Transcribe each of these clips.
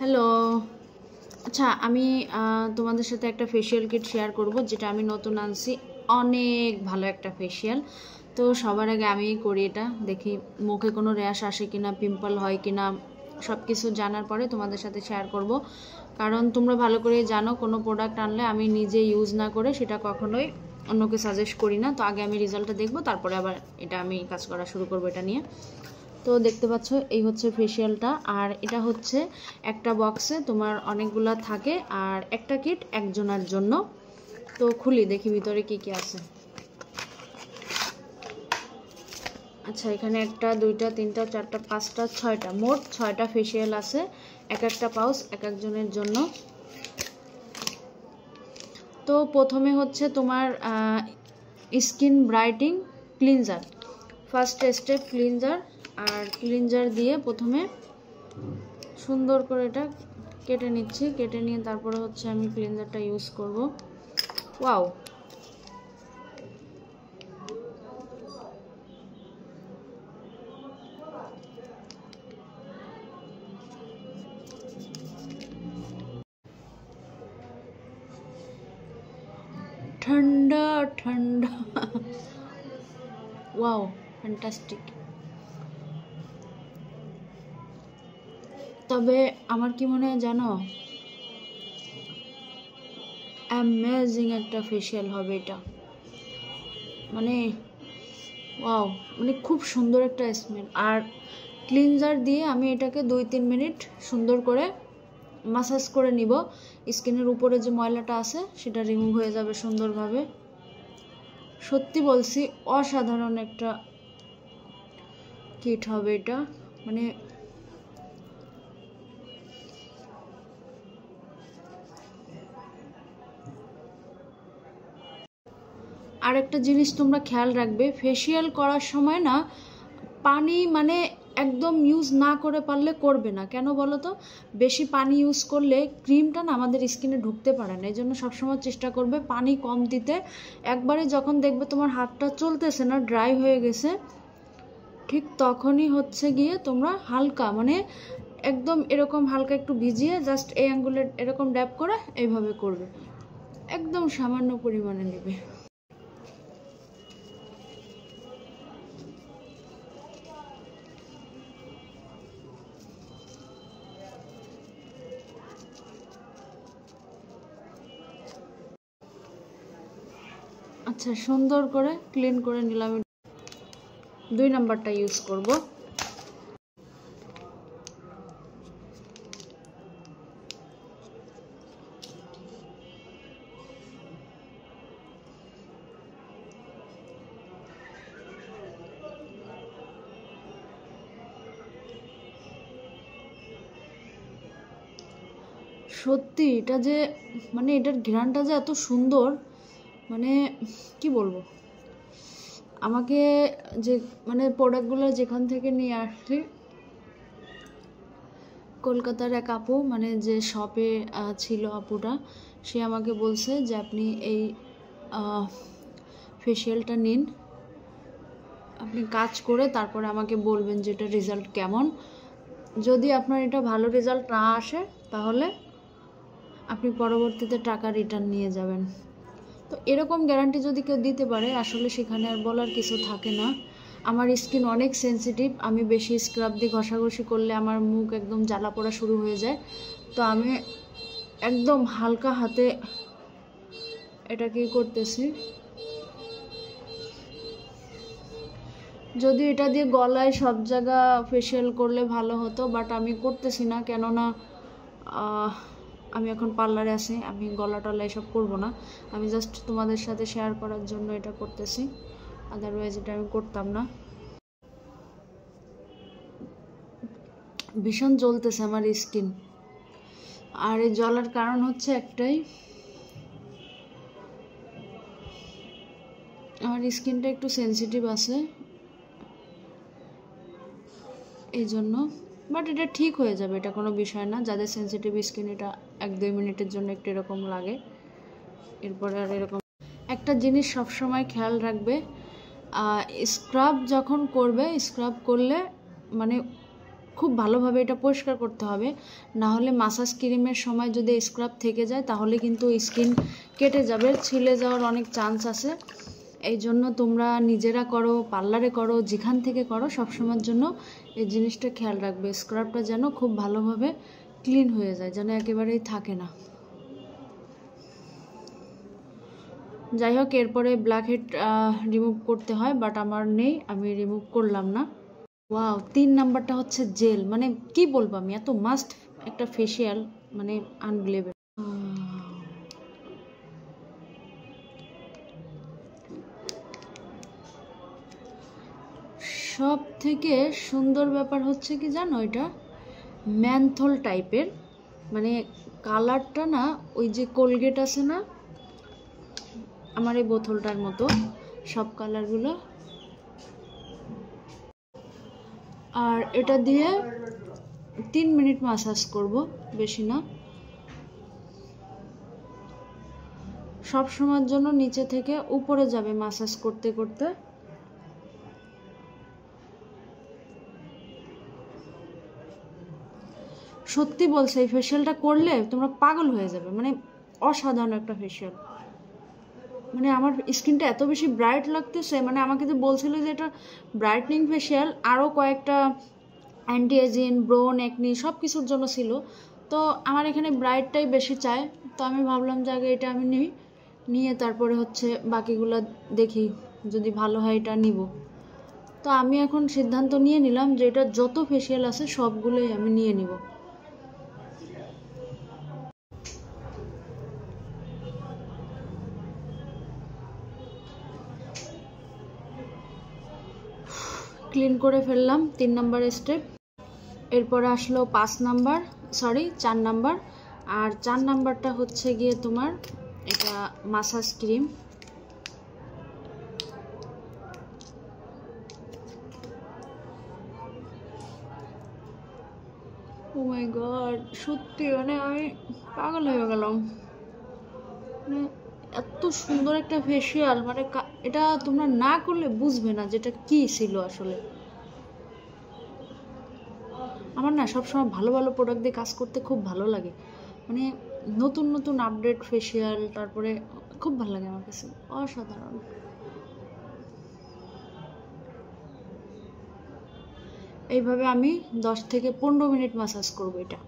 Hello. আচ্ছা, আমি তোমাদের সাথে একটা ফেসিয়াল কিট শেয়ার করব, যেটা আমি নতুন আনছি। অনেক ভালো একটা ফেসিয়াল। তো সবার আগে আমি করি এটা, দেখি মুখে কোনো র্যাশ আসে কিনা, পিম্পল হয় কিনা, সব কিছু জানার পরে তোমাদের সাথে শেয়ার করব। কারণ তোমরা ভালো করে জানো, কোনো প্রোডাক্ট আনলে আমি নিজে ইউজ না করে সেটা কখনোই অন্যকে সাজেস্ট করি না। তো আগে আমি রেজাল্টটা দেখব, তারপরে আবার এটা আমি কাজ করা শুরু করব এটা নিয়ে। তো দেখতে পাচ্ছ, এই হচ্ছে ফেসিয়ালটা। আর এটা হচ্ছে একটা বক্সে তোমার অনেকগুলা থাকে, আর একটা কিট একজনের জন্য। তো খুলি, দেখি ভিতরে কি কি আছে। আচ্ছা, এখানে একটা, দুইটা, তিনটা, চারটা, পাঁচটা, ছয়টা, মোট 6টা ফেসিয়াল আছে। একটা পাউচ এক একজনের জন্য। তো প্রথমে হচ্ছে তোমার skin brightening cleanser, first step cleanser. আর ক্লিনজার দিয়ে প্রথমে সুন্দর করে এটা কেটে নিচ্ছি। কেটে নিয়ে তারপরে হচ্ছে আমি ক্লিনজারটা ইউজ করব। ওয়াও, ঠান্ডা ঠান্ডা। Wow, fantastic. তবে আমার কি মনে হয় জানো, অ্যামেজিং একটা ফেসিয়াল হবে এটা। মানে ওয়াও, মানে খুব সুন্দর একটা স্মেল। আর ক্লিনজার দিয়ে আমি এটাকে 2-3 মিনিট সুন্দর করে মাসাজ করে নিব। স্কিনের উপরে যে ময়লাটা আছে সেটা রিমুভ হয়ে যাবে সুন্দরভাবে। সত্যি বলছি, অসাধারণ একটা কিট হবে এটা। মানে আর একটা জিনিস তোমরা খেয়াল রাখবে, ফেসিয়াল করার সময় না পানি মানে একদম ইউজ না করে পারলে করবে না। কেন বলো তো? বেশি পানি ইউজ করলে ক্রিমটা না আমাদের স্কিনে ঢুকতে পারে না। এই জন্য সবসময় চেষ্টা করবে পানি কম দিতে। একবারে যখন দেখবে তোমার হাতটা চলতেছে না, ড্রাই হয়ে গেছে, ঠিক তখনই হচ্ছে গিয়ে তোমরা হালকা, মানে একদম এরকম হালকা একটু ভিজিয়ে জাস্ট এই আঙ্গুলের এরকম ড্যাপ করে এইভাবে করবে। একদম সামান্য পরিমাণে নেবে। আচ্ছা, সুন্দর করে ক্লিন করে নিলাম। 2 নাম্বারটা ইউজ করব। সত্যি এটা যে, মানে এটার ঘ্রাণটা যে এত সুন্দর, মানে কি বলবো। আমাকে যে মানে প্রোডাক্টগুলো যেখান থেকে নিয়ে আসছি, কলকাতার এক আপু, মানে যে শপে ছিল আপুটা, সে আমাকে বলছে যে আপনি এই ফেসিয়ালটা নিন, আপনি কাজ করে তারপরে আমাকে বলবেন যে এটা রেজাল্ট কেমন। যদি আপনার এটা ভালো রেজাল্ট না আসে, তাহলে আপনি পরবর্তীতে টাকা রিটার্ন নিয়ে যাবেন। তো এরকম গ্যারান্টি যদি কেউ দিতে পারে, আসলে সেখানে আর বলার কিছু থাকে না। আমার স্কিন অনেক সেনসিটিভ। আমি বেশি স্ক্রাব দিয়ে ঘষাঘষি করলে আমার মুখ একদম জ্বালা পোড়া শুরু হয়ে যায়। তো আমি একদম হালকা হাতে এটা কি করতেছি। যদি এটা দিয়ে গলায় সব জায়গা ফেসিয়াল করলে ভালো হতো, বাট আমি করতেছি না। কেননা আমি এখন পার্লারে আছি, আমি গলা টলা এসব করবো না। আমি জাস্ট তোমাদের সাথে শেয়ার করার জন্য এটা করতেছি, আদারওয়াইজ এটা আমি করতাম না। ভীষণ জ্বলতেছে আমার স্কিন। আর এই জ্বলার কারণ হচ্ছে একটাই, আমার স্কিনটা একটু সেনসিটিভ আছে এই জন্য। বাট এটা ঠিক হয়ে যাবে, এটা কোনো বিষয় না। যাদের সেনসিটিভ স্কিন, এটা 1-2 মিনিটের জন্য একটু এরকম লাগে, এরপরে আর এরকম। একটা জিনিস সবসময় খেয়াল রাখবে, স্ক্রাব যখন করবে, স্ক্রাব করলে মানে খুব ভালোভাবে এটা পরিষ্কার করতে হবে, না হলে মাসাজ ক্রিমের সময় যদি স্ক্রাব থেকে যায় তাহলে কিন্তু স্কিন কেটে যাবে, ছিলে যাওয়ার অনেক চান্স আছে। এই জন্য তোমরা নিজেরা করো, পার্লারে করো, যেখান থেকে করো, সবসময়ের জন্য এই জিনিসটা খেয়াল রাখবে, স্ক্রাবটা যেন খুব ভালোভাবে ক্লিন হয়ে যায়, যেন একেবারেই থাকে না। যাই হোক, এরপরে ব্ল্যাক হেড রিমুভ করতে হয়, বাট আমার নেই, আমি রিমুভ করলাম না। ওয়াও, 3 নাম্বারটা হচ্ছে জেল, মানে কি বলবো, আমি এত মাস্ট একটা ফেসিয়াল, মানে আনবিলিভেবল। সব থেকে সুন্দর ব্যাপার হচ্ছে কি জানো, এটা ম্যানথল টাইপের, মানে কালারটা না ওই যে কোলগেট আছে না আমার এই বোতলটার মতো, সব কালারগুলো। আর এটা দিয়ে 3 মিনিট মাসাজ করব, বেশি না। সব সময়ের জন্য নিচে থেকে উপরে যাবে মাসাজ করতে করতে। সত্যি বলছে, এই ফেসিয়ালটা করলে তোমরা পাগল হয়ে যাবে, মানে অসাধারণ একটা ফেসিয়াল। মানে আমার স্কিনটা এত বেশি ব্রাইট লাগতেছে, মানে আমাকে যে বলছিল যে এটা ব্রাইটনিং ফেসিয়াল, আরও কয়েকটা অ্যান্টি এজিং, ব্রোন, একনি সব কিছুর জন্য ছিল, তো আমার এখানে ব্রাইটটাই বেশি চায়, তো আমি ভাবলাম যে আগে এটা আমি নিয়ে তারপরে হচ্ছে বাকিগুলো দেখি, যদি ভালো হয় এটা নিব। তো আমি এখন সিদ্ধান্ত নিয়ে নিলাম যে এটা যত ফেসিয়াল আছে সবগুলোই আমি নিয়ে নিব। ক্লিন করে ফেললাম 3 নাম্বার স্টেপ। এরপরে আসলো 4 নাম্বার, আর 4 নাম্বারটা হচ্ছে গিয়ে তোমার এটা মাসাজ ক্রিম। ও মাই গড, সত্যি মানে আমি পাগল হয়ে গেলাম, মানে এত সুন্দর একটা ফেসিয়াল, মানে এটা তোমরা না করলে বুঝবে না যেটা কি ছিল আসলে। আমার না সবসময় ভালো ভালো প্রোডাক্ট দিয়ে কাজ করতে খুব ভালো লাগে, মানে নতুন নতুন আপডেট ফেসিয়াল, তারপরে খুব ভালো লাগে আমার কাছে, অসাধারণ। এইভাবে আমি 10 থেকে 15 মিনিট মাসাজ করব এটা।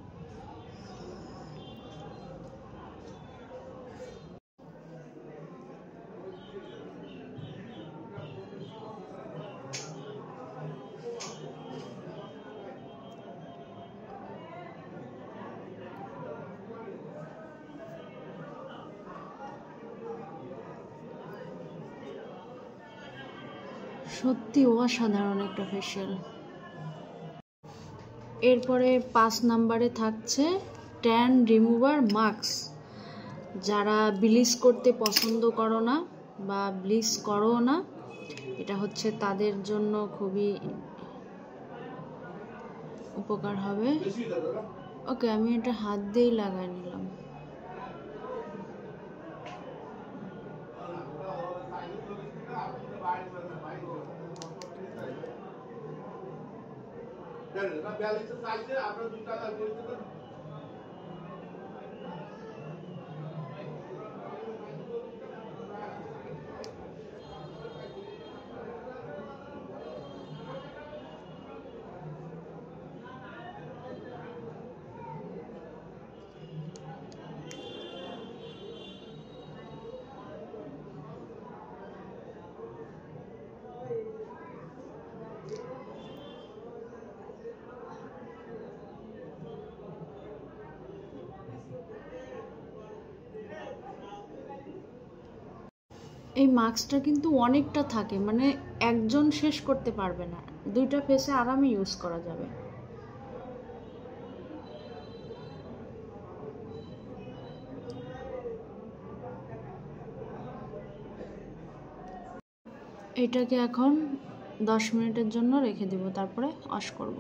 সত্যি অসাধারণ একটা ফেসিয়াল। এরপরে 5 নাম্বারে থাকছে ট্যান রিমুভার মাস্ক। যারা ব্লিচ করতে পছন্দ করো না বা ব্লিচ করো না, এটা হচ্ছে তাদের জন্য খুবই উপকার হবে। ওকে, আমি এটা হাত দিয়েই লাগাই নিলাম। এই মাস্কটা কিন্তু অনেকটা থাকে, মানে একজন শেষ করতে পারবে না, 2টা ফেসে আরামে ইউজ করা যাবে। এটাকে এখন 10 মিনিটের জন্য রেখে দেব, তারপরে ওয়াশ করব।